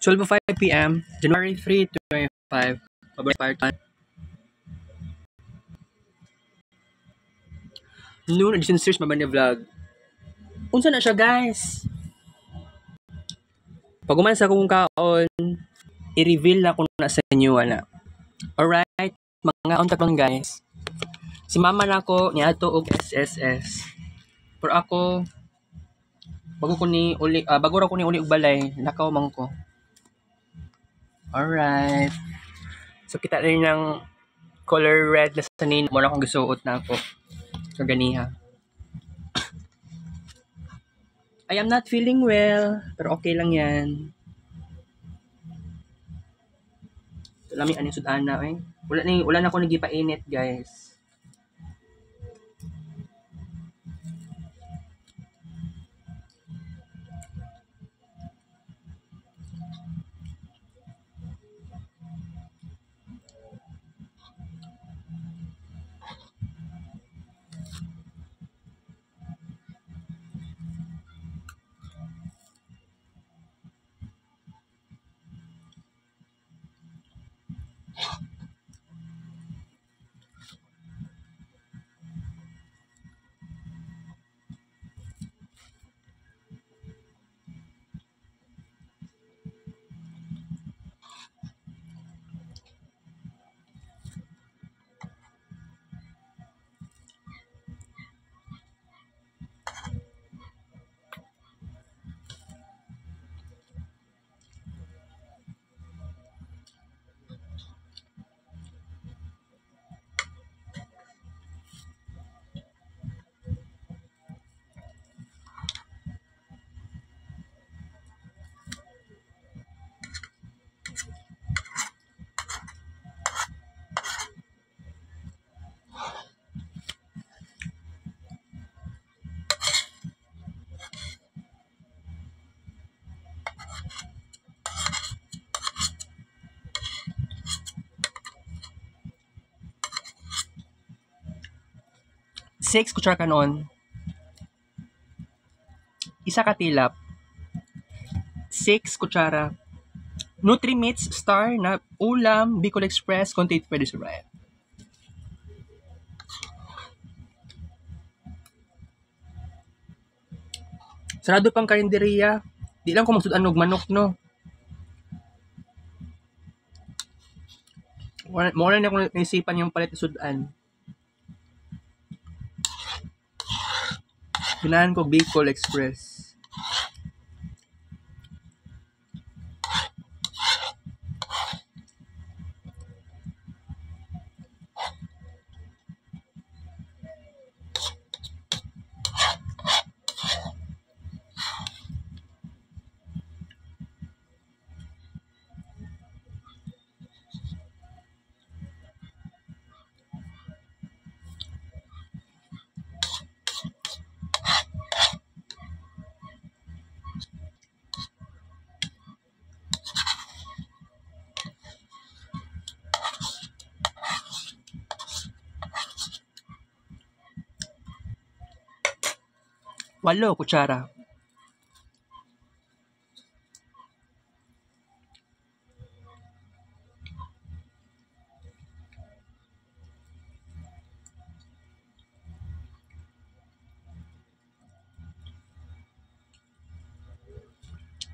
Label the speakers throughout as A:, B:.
A: 12:05 p.m., January 3, 2025. Paborito part 1. Noon edition series mabanda vlog. Unsa na siya, guys? Pag umalis akong kaon, i-reveal na ko na sa inyo wala. Alright, mga unta lang guys. Si mama na ko niadto og SSS. Pero ako bago ra ko ni uli og balay, nakaw man ko. Alright. So kita rin ng color red na sa nino mo na akong gisuot na ako. So ganiha. I am not feeling well, pero okay lang yan. Lami ani sudana eh. Wala na ako nagipainit, guys. Six kutsara kanon. Isa ka tilap. 6 kutsara. Nutri-Mits Star na ulam, Bicol Express, contained pwede sa rice. Sarado pang karinderiya. Di lang ko magsudan og manok, no? Muna na akong naisipan yung palit sudan. Ganahan ko Bicol Express. Walo kutsara.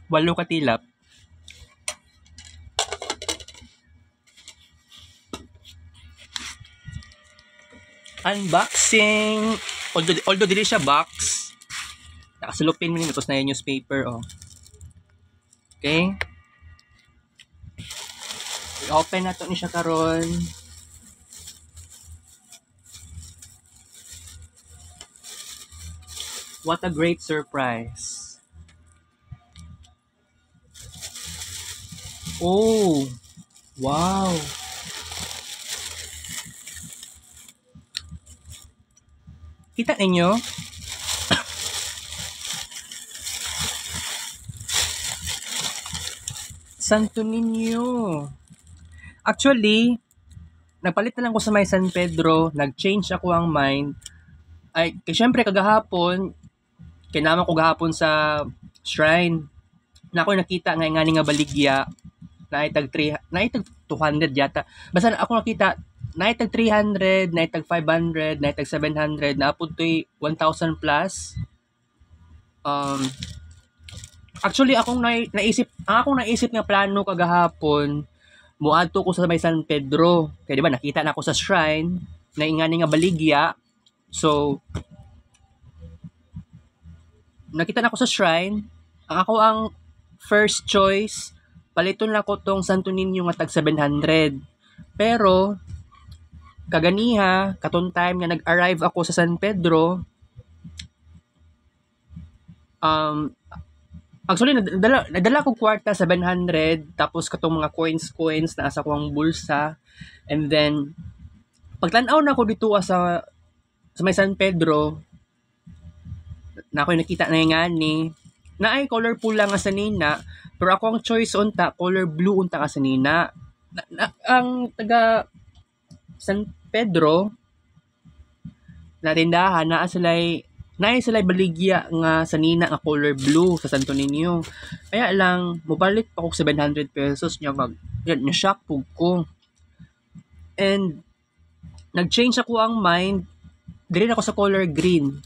A: Walo ka tilap. Unboxing. Although dili siya box. Nakasulupin mo nito na yung newspaper, oh. Okay? I-open na to ni siya karon. What a great surprise. Oh! Wow! Kita ninyo? Santo Niño. Actually, nagpalit na lang ko sa may San Pedro, nag-change ako ang mind. Ay, syempre kagahapon, kinaman ko gahapon sa shrine. Na ako nakita nga nga baligya na itag 200 yata. Basta ako nakita na itag 300, na itag 500, na itag 700, na apod to'y 1,000 plus. Actually akong naisip nga plano kagahapon muadto ko sa may San Pedro. Kaya di ba nakita na ako sa shrine na ingani nga baligya. So nakita na ako sa shrine. Ang first choice paliton lang ko tong Santo Niño nga tag 700. Pero kaganiha katong time nga nag-arrive ako sa San Pedro, actually nadala ko kwarta 700 tapos katong mga coins na asa ko ang bulsa, and then pagtan-aw na ko dito sa may San Pedro na ako nakita na ngani na ay colorful lang nga sa nina, pero ako ang choice unta color blue unta ka sa nina. Ang taga San Pedro na tindahan na sila'y baligya nga sa nina nga color blue sa Santo Niño. Kaya lang mubalit pa ko 700 pesos nya shock pug ko. And nag-change ako ang mind, dili ako sa color green.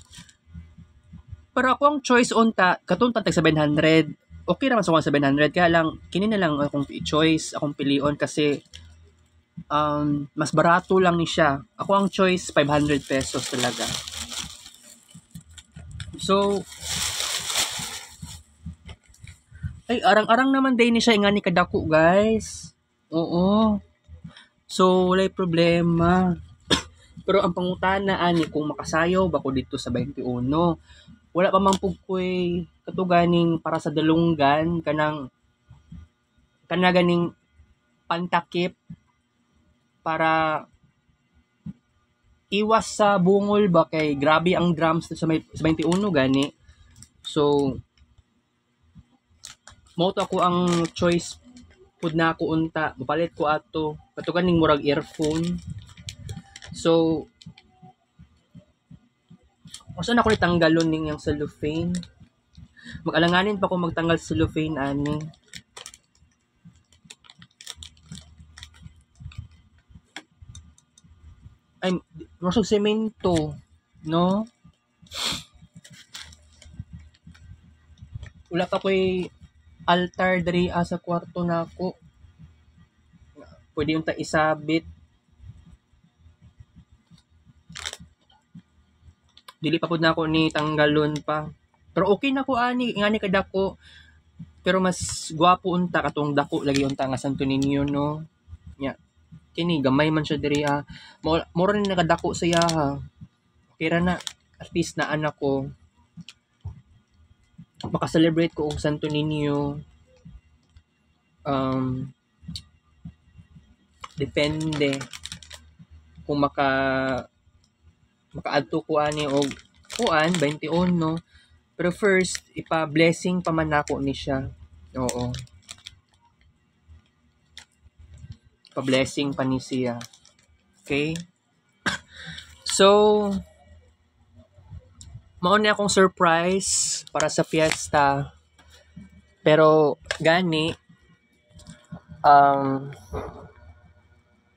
A: Pero ako ang choice unta katong tag 700. Okay naman sa 700, kaya lang kini na lang akong choice, akong pilion kasi mas barato lang ni siya. Ako ang choice 500 pesos talaga. So ay arang-arang naman day ni siya nga ni kadako, guys. Oo. So walay problema. Pero ang pangutana ani kung makasayaw ba ko dito sa 21. Wala pa man pug koy katuganing para sa dalunggan ganing pantakip para iwas sa bungol ba kay grabe ang drums sa 21 gani. So mo to ako ang choice pud na ako unta, mapalit ko ato katuganing murag earphone. So saan ako tanggalon ning yung cellophane? Mag-alanganin pa ko magtanggal sa cellophane ani. Ay, masog semento, no? Wala pa ko'y altar diri sa kwarto nako. Pwede yung isabit. Dili pa pud nako ni tanggalon pa. Pero okay na ko ani kadako. Pero mas gwapo unta katong dako lagi unta nga Santo Niño, no. Nya. Kini gamay man siya diri Mora ni nakadako siya ha. Okay ra na, at least na anak ko maka-celebrate ko og Santo Niño. Depende kung makaadto ko ani og kuan 21, no. Pero first ipa-blessing pa man nako ni siya. Oo. Pa-blessing pa ni siya. Okay? So mao ni akong surprise para sa fiesta. Pero gani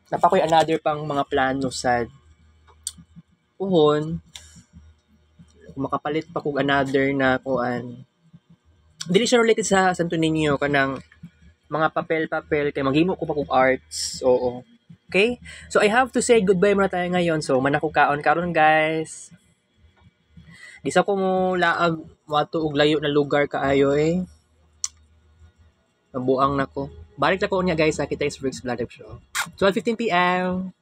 A: napakoy another pang mga plano sad. Puhon makapalit pa kog another na kuan. Dili siya related sa Santo Niño kanang mga papel kay maghimo ko pa kog arts. Oo. Okay? So I have to say goodbye muna tayo ngayon. So manako karon guys. Di sa ko mo laag wato og layo na lugar kaayo Nabuang nako. Balik na ko unya guys sa kita is Bricks Blood Show. 12:15 PM.